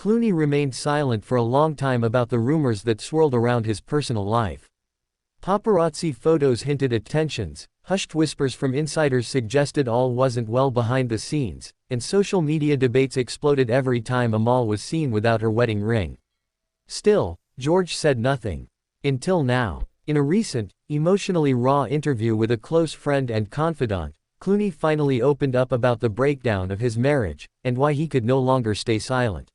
Clooney remained silent for a long time about the rumors that swirled around his personal life. Paparazzi photos hinted at tensions, hushed whispers from insiders suggested all wasn't well behind the scenes, and social media debates exploded every time Amal was seen without her wedding ring. Still, George said nothing. Until now. In a recent, emotionally raw interview with a close friend and confidant, Clooney finally opened up about the breakdown of his marriage, and why he could no longer stay silent.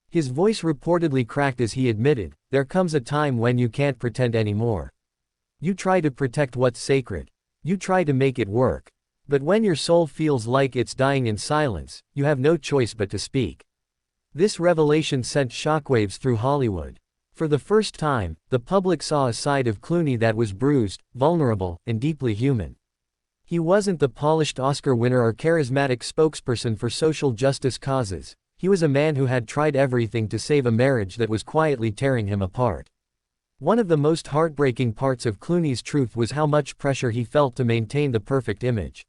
His voice reportedly cracked as he admitted, "There comes a time when you can't pretend anymore. You try to protect what's sacred. You try to make it work. But when your soul feels like it's dying in silence, you have no choice but to speak." This revelation sent shockwaves through Hollywood. For the first time, the public saw a side of Clooney that was bruised, vulnerable, and deeply human. He wasn't the polished Oscar winner or charismatic spokesperson for social justice causes. He was a man who had tried everything to save a marriage that was quietly tearing him apart. One of the most heartbreaking parts of Clooney's truth was how much pressure he felt to maintain the perfect image.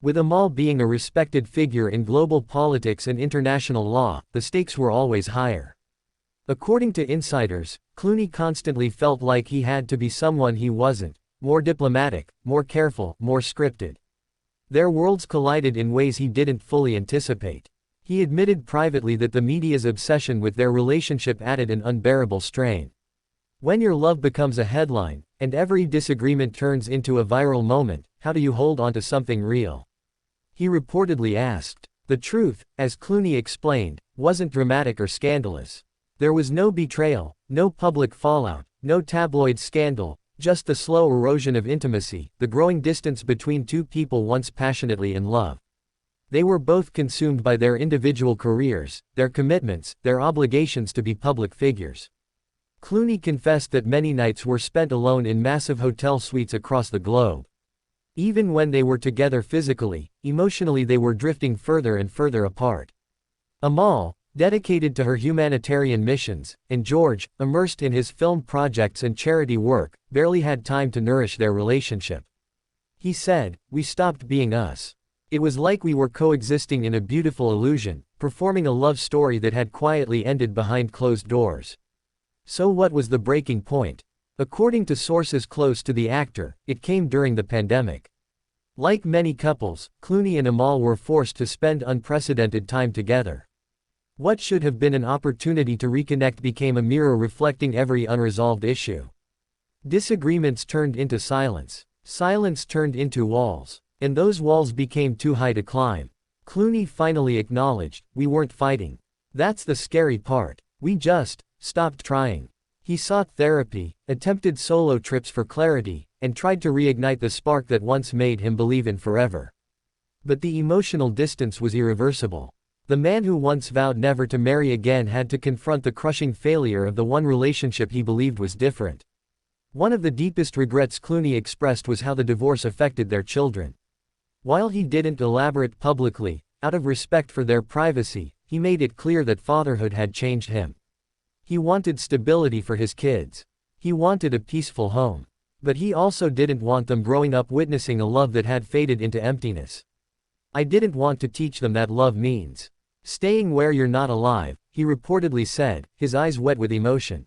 With Amal being a respected figure in global politics and international law, the stakes were always higher. According to insiders, Clooney constantly felt like he had to be someone he wasn't, more diplomatic, more careful, more scripted. Their worlds collided in ways he didn't fully anticipate. He admitted privately that the media's obsession with their relationship added an unbearable strain. When your love becomes a headline, and every disagreement turns into a viral moment, how do you hold on to something real? He reportedly asked. The truth, as Clooney explained, wasn't dramatic or scandalous. There was no betrayal, no public fallout, no tabloid scandal, just the slow erosion of intimacy, the growing distance between two people once passionately in love. They were both consumed by their individual careers, their commitments, their obligations to be public figures. Clooney confessed that many nights were spent alone in massive hotel suites across the globe. Even when they were together physically, emotionally they were drifting further and further apart. Amal, dedicated to her humanitarian missions, and George, immersed in his film projects and charity work, barely had time to nourish their relationship. He said, "We stopped being us. It was like we were coexisting in a beautiful illusion, performing a love story that had quietly ended behind closed doors." So what was the breaking point? According to sources close to the actor, it came during the pandemic. Like many couples, Clooney and Amal were forced to spend unprecedented time together. What should have been an opportunity to reconnect became a mirror reflecting every unresolved issue. Disagreements turned into silence. Silence turned into walls. And those walls became too high to climb. Clooney finally acknowledged, "We weren't fighting. That's the scary part. We just stopped trying." He sought therapy, attempted solo trips for clarity, and tried to reignite the spark that once made him believe in forever. But the emotional distance was irreversible. The man who once vowed never to marry again had to confront the crushing failure of the one relationship he believed was different. One of the deepest regrets Clooney expressed was how the divorce affected their children. While he didn't elaborate publicly, out of respect for their privacy, he made it clear that fatherhood had changed him. He wanted stability for his kids. He wanted a peaceful home. But he also didn't want them growing up witnessing a love that had faded into emptiness. "I didn't want to teach them that love means staying where you're not alive," he reportedly said, his eyes wet with emotion.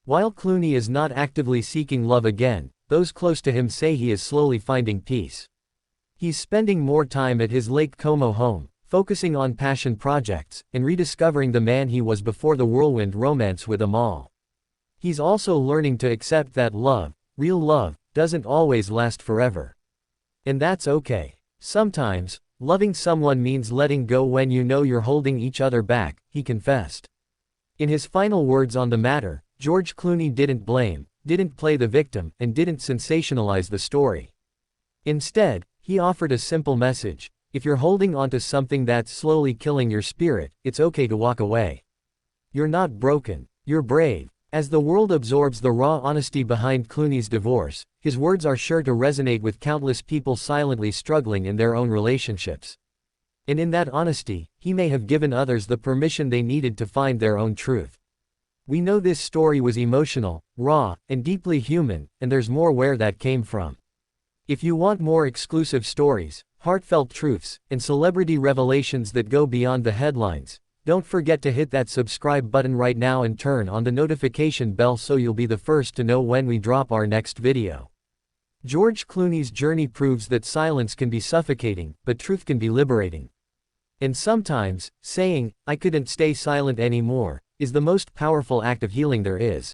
While Clooney is not actively seeking love again, those close to him say he is slowly finding peace. He's spending more time at his Lake Como home, focusing on passion projects, and rediscovering the man he was before the whirlwind romance with Amal. He's also learning to accept that love, real love, doesn't always last forever. And that's okay. Sometimes, loving someone means letting go when you know you're holding each other back, he confessed. In his final words on the matter, George Clooney didn't blame, didn't play the victim, and didn't sensationalize the story. Instead, he offered a simple message: if you're holding onto something that's slowly killing your spirit, it's okay to walk away. You're not broken, you're brave. As the world absorbs the raw honesty behind Clooney's divorce, his words are sure to resonate with countless people silently struggling in their own relationships. And in that honesty, he may have given others the permission they needed to find their own truth. We know this story was emotional, raw, and deeply human, and there's more where that came from. If you want more exclusive stories, heartfelt truths, and celebrity revelations that go beyond the headlines, Don't forget to hit that subscribe button right now and turn on the notification bell so you'll be the first to know when we drop our next video. George Clooney's journey proves that silence can be suffocating, but truth can be liberating. And sometimes, saying, "I couldn't stay silent anymore," is the most powerful act of healing there is.